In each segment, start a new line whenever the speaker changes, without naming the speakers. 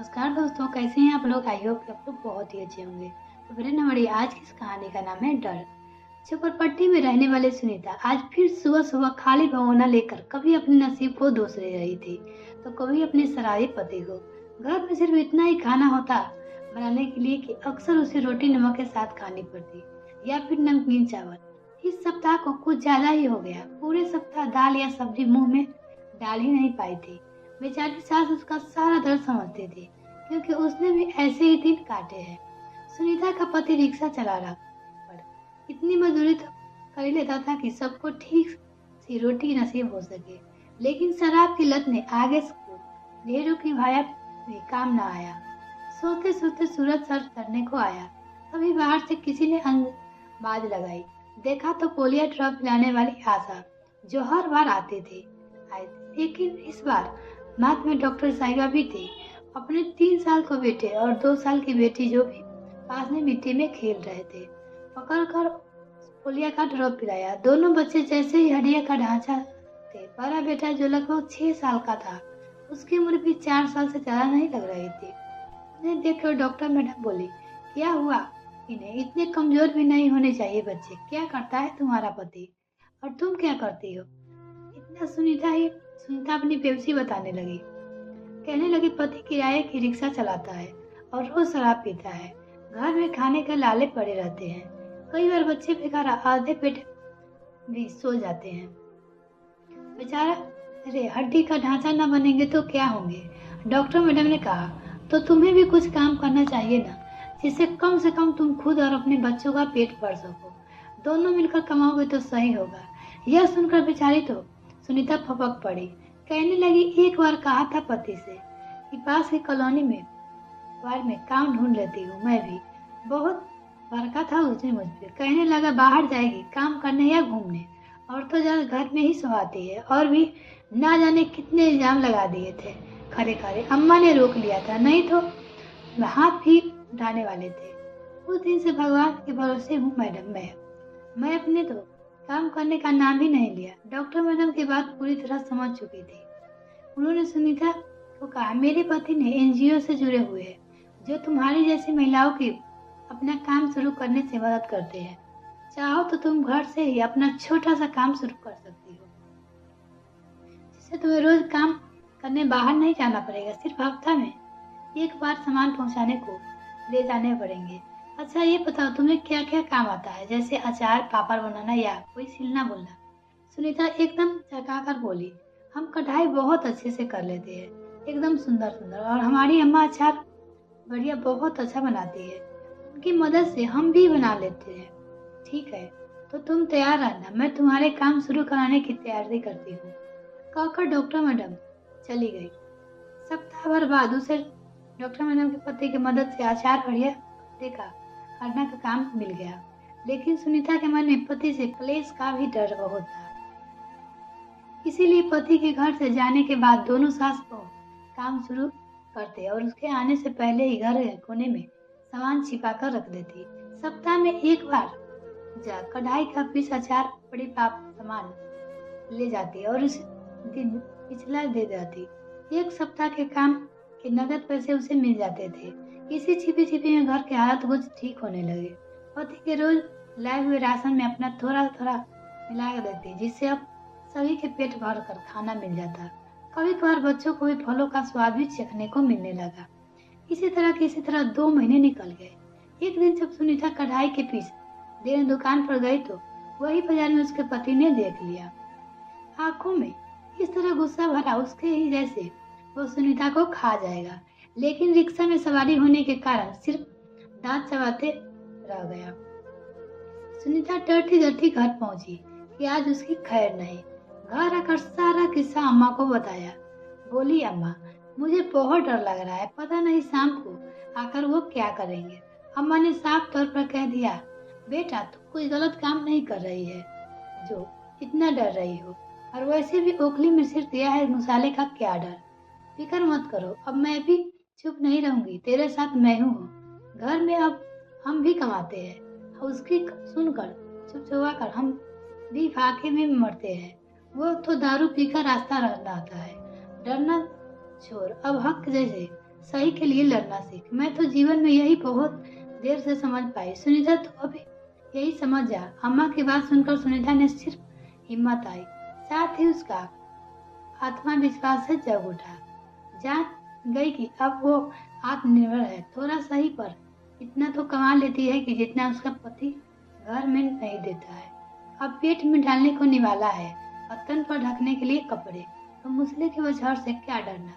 नमस्कार दोस्तों, कैसे हैं आप लोग। आई होप कि आप लोग बहुत ही अच्छे होंगे। तो मेरे हमारी आज की इस कहानी का नाम है डर। झोपड़पट्टी में रहने वाली सुनीता आज फिर सुबह सुबह खाली भगोना लेकर कभी अपने नसीब को दोष ले रही थी तो कभी अपने शराबी पति को। घर में सिर्फ इतना ही खाना होता बनाने के लिए कि अक्सर उसे रोटी नमक के साथ खानी पड़ती या फिर नमकीन चावल। इस सप्ताह को कुछ ज्यादा ही हो गया। पूरे सप्ताह दाल या सब्जी मुंह में डाल ही नहीं पाई थी। बेचारी सास उसका सारा दर्द समझती थी क्योंकि उसने भी ऐसे ही दिन काटे हैं। सुनीता का पति रिक्शा चला रहा पर इतनी मजदूरी तो कर ही लेता था कि सबको ठीक सी रोटी नसीब हो सके, लेकिन शराब की लत ने आगे को ढेरों की भाया भी काम न आया। सोते सोते सूरज सर चढ़ने को आया। तभी बाहर से किसी ने बाज लगाई। देखा तो पोलिया ड्रॉप पिलाने वाली आशा, जो हर बार आती थी आई थी, लेकिन इस बार साथ में डॉक्टर साहिबा भी थी। अपने 3 साल को बेटे और 2 साल की बेटी जो भी पास में मिट्टी में खेल रहे थे, पकड़कर पोलिया का ड्रॉप पिलाया। दोनों बच्चे जैसे ही हड्डियां का ढांचा थे। बड़ा बेटा जो लगभग 6 साल का था, उसकी उम्र भी 4 साल से ज्यादा नहीं लग रही थी। उन्हें देखकर डॉक्टर मैडम बोली, क्या हुआ? इन्हें इतने कमजोर भी नहीं होने चाहिए बच्चे। क्या करता है तुम्हारा पति और तुम क्या करती हो? इतना सुनीता अपनी पेप्सी बताने लगी। कहने लगी, पति किराए की रिक्शा चलाता है और रोज शराब पीता है। घर में खाने के लाले पड़े रहते हैं। कई बार बच्चे बेकार आधे पेट भी सो जाते हैं। बेचारा, अरे हड्डी का ढांचा न बनेंगे तो क्या होंगे? डॉक्टर मैडम ने कहा, तो तुम्हें भी कुछ काम करना चाहिए ना, जिससे कम से कम तुम खुद और अपने बच्चों का पेट भर सको। दोनों मिलकर कमाओगे तो सही होगा। यह सुनकर बेचारी तो सुनीता फपक पड़ी। कहने लगी, एक बार कहा था पति से कि पास की कॉलोनी में बार में काम ढूंढ लेती हूँ। मैं भी बहुत भड़का था उसने मुझ पे। कहने लगा, बाहर जाएगी काम करने या घूमने, और तो ज्यादा घर में ही सुहाती है। और भी ना जाने कितने इल्जाम लगा दिए थे। खरे खरे अम्मा ने रोक लिया था, नहीं तो हाथ भी उठाने वाले थे। उस दिन से भगवान के भरोसे हूँ मैडम। मैं अपने तो काम करने का नाम ही नहीं लिया। डॉक्टर मैडम की बात पूरी तरह समझ चुकी थी। उन्होंने सुनीता को कहा, मेरे पति ने एनजीओ से जुड़े हुए हैं जो तुम्हारी जैसी महिलाओं की अपना काम शुरू करने से मदद करते हैं। चाहो तो तुम घर से ही अपना छोटा सा काम शुरू कर सकती हो, जिससे तुम्हें रोज काम करने बाहर नहीं जाना पड़ेगा। सिर्फ हफ्ता में एक बार सामान पहुंचाने को ले जाने पड़ेंगे। अच्छा ये बताओ, तुम्हें क्या क्या काम आता है, जैसे अचार पापड़ बनाना या कोई सिलना बोलना? सुनीता एकदम चका कर बोली, हम कढ़ाई बहुत अच्छे से कर लेते हैं, एकदम सुंदर सुंदर। और हमारी अम्मा अचार बढ़िया बहुत अच्छा बनाती है, उनकी मदद से हम भी बना लेते हैं। ठीक है, तो तुम तैयार रहना, मैं तुम्हारे काम शुरू कराने की तैयारी करती हूँ। कहकर डॉक्टर मैडम चली गई। सप्ताह भर बाद उसे डॉक्टर मैडम के पति की मदद से अचार बढ़िया देखा करने का काम मिल गया। लेकिन सुनीता के मन में पति से क्लेश का भी डर बहुत था। इसीलिए पति के घर से जाने के बाद दोनों सास को काम शुरू करते और उसके आने से पहले ही घर के कोने में सामान छिपा कर रख देती। सप्ताह में एक बार जा कढ़ाई का पीस अचार बड़ी पाप सामान ले जाती और उस दिन पिछला दे जाती। एक सप्ताह के काम के नगद पैसे उसे मिल जाते थे। इसी छिपी छिपी में घर के हालत कुछ ठीक होने लगे। पति के रोज लाए हुए राशन में अपना थोड़ा थोड़ा मिला देती, जिससे अब सभी के पेट भर कर खाना मिल जाता। कभी कभार बच्चों को भी फलों का स्वाद भी चखने को मिलने लगा। इसी तरह 2 महीने निकल गए। एक दिन जब सुनीता कढ़ाई के पीस लेने दुकान पर गई तो वही बाजार में उसके पति ने देख लिया। आंखों में इस तरह गुस्सा भरा उसके ही जैसे वो सुनीता को खा जाएगा, लेकिन रिक्शा में सवारी होने के कारण सिर्फ दांत चबाते रह गया। सुनीता डरती डरती घर पहुंची कि आज उसकी खैर नहीं। घर आकर सारा किस्सा अम्मा को बताया। बोली, अम्मा मुझे बहुत डर लग रहा है, पता नहीं शाम को आकर वो क्या करेंगे। अम्मा ने साफ तौर पर कह दिया, बेटा तुम कोई गलत काम नहीं कर रही है जो इतना डर रही हो, और वैसे भी ओखली में सिर दिया है मसाले का क्या डर। फिक्र मत करो, अब मैं भी चुप नहीं रहूंगी, तेरे साथ मैं हूँ। घर में अब हम भी कमाते हैं, उसकी सुनकर चुपचुपा कर हम भी फाके में मरते हैं। वो तो दारू पीकर रास्ता रहता है। डरना छोड़, अब हक जैसे सही के लिए लड़ना सीख। मैं तो जीवन में यही बहुत देर से समझ पाई। सुनीता तो अभी यही समझ जा। अम्मा की बात सुनकर सुनीता ने सिर्फ हिम्मत आई, साथ ही उसका आत्मविश्वास से जग उठा। जान गई कि अब वो आत्मनिर्भर है। थोड़ा सही पर इतना तो कमा लेती है कि जितना उसका पति घर में नहीं देता है। अब पेट में डालने को निवाला है और तन पर ढकने के लिए कपड़े, तो मुसले के बौछार से क्या डरना।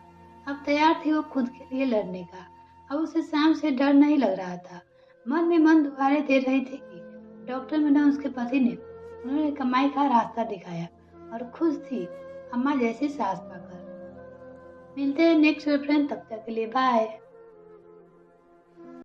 अब तैयार थी वो खुद के लिए लड़ने का। अब उसे शाम से डर नहीं लग रहा था। मन में मन दुआरे दे रहे थे कि डॉक्टर मैडम उसके पति ने उन्होंने कमाई का रास्ता दिखाया और खुश थी अम्मा जैसी सास पाकर। मिलते हैं नेक्स्ट फ्रेंड, तब तक के लिए बाय।